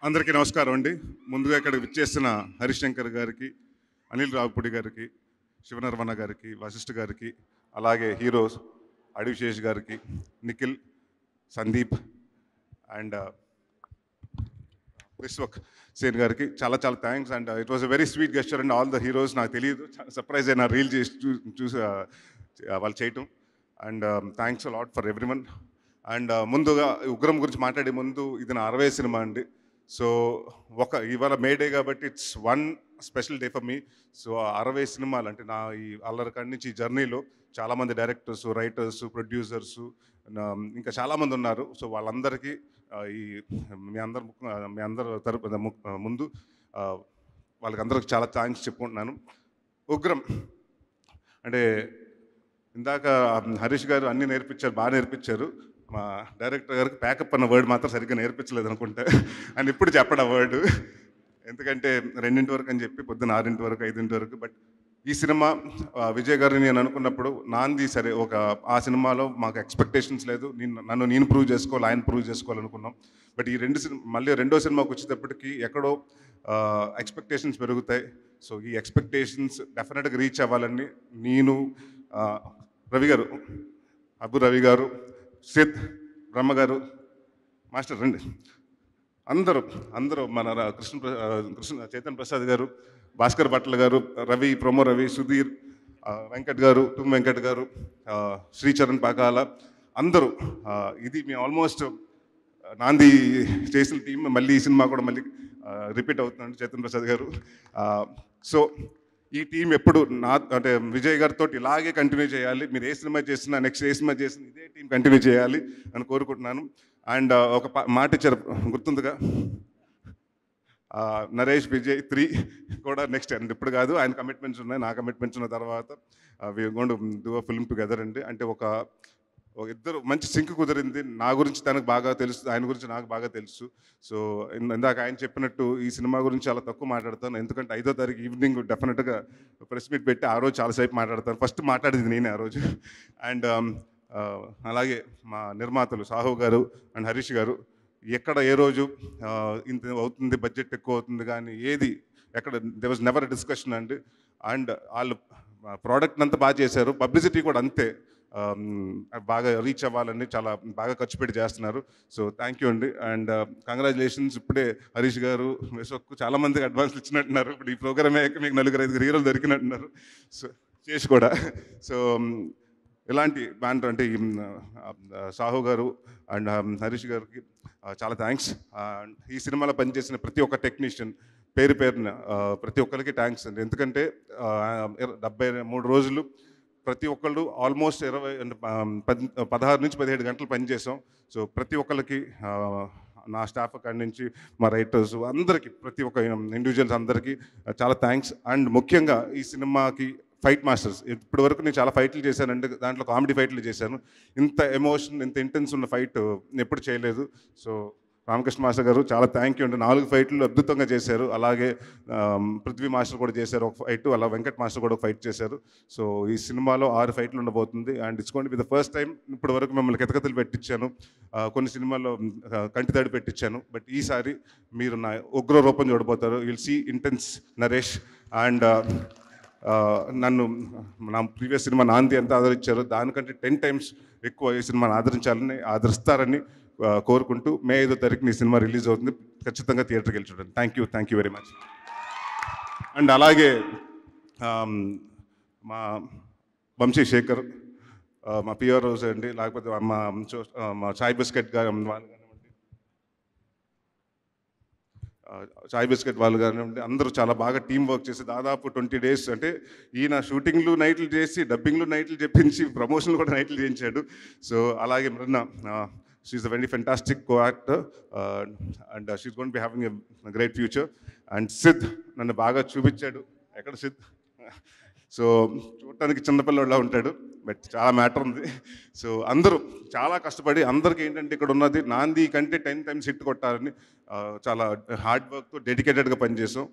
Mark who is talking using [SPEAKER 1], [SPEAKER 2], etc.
[SPEAKER 1] అందరికీ నమస్కారం అండి. ముందుగా ఇక్కడికి విచ్చేసిన హరిశంకర్ గారికి, అనిల్ రావిపూడి గారికి, శివనర్మణ గారికి, వశిష్ఠ గారికి, అలాగే హీరోస్ అడివిశేష్ గారికి, నిఖిల్, సందీప్ అండ్ విశ్వక్ సేన్ గారికి చాలా చాలా thanks. And it was a very sweet gesture and all the heroes. నాకు తెలియదు, సర్ప్రైజ్ అయినా రీల్ చేసి చూసి వాళ్ళు చేయటం. And thanks lot for everyone. And ముందుగా ఉగ్రం గురించి మాట్లాడే ముందు, ఇది నా 60 సినిమా అండి. సో ఇవాళ మే డే కాబట్టి it's one special day for me. So 60 సినిమాలు అంటే నా ఈ అల్లరి కాడి నుంచి ఈ జర్నీలో చాలామంది డైరెక్టర్స్, రైటర్స్, ప్రొడ్యూసర్స్, ఇంకా చాలామంది ఉన్నారు. సో వాళ్ళందరికీ ఈ మీ అందరు తరపు ముందు వాళ్ళకి అందరికి చాలా థ్యాంక్స్ చెప్పుకుంటున్నాను. ఉగ్రం అంటే ఇందాక హరీష్ గారు అన్నీ నేర్పించారు, బాగా నేర్పించారు. మా డైరెక్టర్ గారికి ప్యాకప్ అన్న వర్డ్ మాత్రం సరిగ్గా నేర్పించలేదు అనుకుంటే, అని ఇప్పుడు చెప్పడం ఆ వర్డ్. ఎందుకంటే 2 వరకు అని చెప్పి పొద్దున్న 6 వరకు 5 వరకు. బట్ ఈ సినిమా విజయ్ గారిని నేను అనుకున్నప్పుడు నాంది సరే, ఆ సినిమాలో మాకు ఎక్స్పెక్టేషన్స్ లేదు, నన్ను నేను ప్రూవ్ చేసుకోవాలి, ఆయన ప్రూవ్ చేసుకోవాలనుకున్నాం. బట్ ఈ మళ్ళీ రెండో సినిమాకి వచ్చేటప్పటికి ఎక్కడో ఎక్స్పెక్టేషన్స్ పెరుగుతాయి. సో ఈ ఎక్స్పెక్టేషన్స్ డెఫినెట్గా రీచ్ అవ్వాలని నేను, రవి గారు, అబు రవి గారు, సిద్, బ్రహ్మ గారు, మాస్టర్ రండి, అందరూ మన కృష్ణ చైతన్య ప్రసాద్ గారు, భాస్కర్ భట్ల గారు, రవి, ప్రొమో రవి, సుధీర్, వెంకట్ గారు, టుమ్ వెంకట్ గారు, శ్రీచరణ్ పాకాల, అందరూ ఇది మేము ఆల్మోస్ట్ నాంది చేసిన టీం మళ్ళీ ఈ సినిమా కూడా మళ్ళీ రిపీట్ అవుతుందండి. చైతన్య ప్రసాద్ గారు. సో ఈ టీం ఎప్పుడు అంటే విజయ్ గారితో ఇలాగే కంటిన్యూ చేయాలి. మీరు ఏ సినిమా చేసినా, నెక్స్ట్ ఏ సినిమా చేసినా ఇదే టీం కంటిన్యూ చేయాలి అని కోరుకుంటున్నాను. అండ్ ఒక మాట ఇచ్చారు గుర్తుందిగా, నరేష్ విజయ్ 3 కూడా నెక్స్ట్ అండ్ ఇప్పుడు కాదు, ఆయన కమిట్మెంట్స్ ఉన్నాయి, నా కమిట్మెంట్స్ ఉన్న తర్వాత we going to do a film together అండి. అంటే ఒక ఇద్దరు మంచి సింక్ కుదిరింది. నా గురించి తనకు బాగా తెలుసు, ఆయన గురించి నాకు బాగా తెలుసు. సో ఇందాక ఆయన చెప్పినట్టు ఈ సినిమా గురించి చాలా తక్కువ మాట్లాడతాను, ఎందుకంటే 5వ తారీఖు ఈవినింగ్ డెఫినెట్గా ప్రెస్ మీట్ పెట్టి ఆ రోజు చాలాసేపు మాట్లాడతాను. ఫస్ట్ మాట్లాడేది నేనే ఆ రోజు. అండ్ అలాగే మా నిర్మాతలు సాహు గారు అండ్ హరీష్ గారు, ఎక్కడ ఏ రోజు ఇంత అవుతుంది, బడ్జెట్ ఎక్కువ అవుతుంది కానీ ఏది ఎక్కడ దే వాజ్ నెవర్ డిస్కషన్ అండి. అండ్ వాళ్ళు ప్రోడక్ట్ అంతా బాగా చేశారు, పబ్లిసిటీ కూడా అంతే బాగా రీచ్ అవ్వాలని చాలా బాగా ఖర్చు పెట్టి చేస్తున్నారు. సో థ్యాంక్ యూ అండి. And congratulations. ఇప్పుడే హరీష్ గారు, విశ్వక్ చాలామందికి అడ్వాన్స్లు ఇచ్చినట్టున్నారు. ఇప్పుడు ఈ ప్రోగ్రామ్ అయ్యాక మీకు 4-5 హీరోలు దొరికినట్టున్నారు. సో చేసి కూడా. సో ఇలాంటి బ్యాండ్ అంటే సాహు గారు అండ్ హరీష్ గారికి చాలా థ్యాంక్స్. ఈ సినిమాలో పనిచేసిన ప్రతి ఒక్క టెక్నీషియన్ పేరున ప్రతి ఒక్కరికి థ్యాంక్స్ అండి. ఎందుకంటే 73 రోజులు ప్రతి ఒక్కళ్ళు ఆల్మోస్ట్ 16 నుంచి 17 గంటలు పనిచేసాం. సో ప్రతి ఒక్కరికి, నా స్టాఫ్ కాడి నుంచి మా రైటర్స్ అందరికీ, ప్రతి ఒక్క ఇండివిజువల్స్ అందరికీ చాలా థ్యాంక్స్. అండ్ ముఖ్యంగా ఈ సినిమాకి ఫైట్ మాస్టర్స్. ఇప్పటి వరకు నేను చాలా ఫైట్లు చేశానండి, దాంట్లో కామెడీ ఫైట్లు చేశాను. ఇంత ఎమోషన్, ఇంత ఇంటెన్స్ ఉన్న ఫైట్ ఎప్పుడు చేయలేదు. సో రామకృష్ణ మాస్టర్ గారు చాలా థ్యాంక్ యూ అండి. 4 ఫైట్లు అద్భుతంగా చేశారు. అలాగే పృథ్వీ మాస్టర్ కూడా చేశారు ఒక ఫైట్, అలా వెంకట్ మాస్టర్ కూడా ఒక ఫైట్ చేశారు. సో ఈ సినిమాలో 6 ఫైట్లు ఉండబోతుంది. And it's going to be the first time. ఇప్పటి వరకు మిమ్మల్ని కితకతలు పెట్టించాను, కొన్ని సినిమాల్లో కంటి తడి పెట్టించాను. బట్ ఈసారి మీరు నా ఉగ్ర రూపం చూడబోతారు. Will see intense Naresh. And నన్ను నా ప్రీవియస్ సినిమా నాంది ఎంత ఆదరించారో దానికంటే 10 times ఎక్కువ ఈ సినిమాని ఆదరిస్తారని కోరుకుంటూ, మే 5వ తారీఖున ఈ సినిమా రిలీజ్ అవుతుంది. ఖచ్చితంగా థియేటర్కి వెళ్ళి చూడండి. Thank you very much. And అలాగే మా వంశీ శేఖర్, మా పిఆర్ రోజు అండి, లేకపోతే మా సాయి బిస్కెట్ గారు వాళ్ళు, చాయ్ బిస్కెట్ వాళ్ళు కానివ్వండి, అందరూ చాలా బాగా టీం వర్క్ చేసి దాదాపు 20 days అంటే ఈయన షూటింగ్లు నైట్లు చేసి, డబ్బింగ్లు నైట్లు చెప్పించి, ప్రమోషన్లు కూడా నైట్లు చేయించాడు. సో అలాగే Mrunal, she's a very fantastic co actor and she's going to be having a great future. And Sid నన్ను బాగా చూపించాడు. ఎక్కడ సిద్? సో చూడటానికి చిన్నపిల్లలా ఉంటాడు, బట్ చాలా మ్యాటర్ ఉంది. సో అందరూ చాలా కష్టపడి, అందరికీ ఏంటంటే ఇక్కడ ఉన్నది నాంది కంటే 10 times హిట్ కొట్టాలని చాలా హార్డ్ వర్క్తో డెడికేటెడ్గా పనిచేసాం.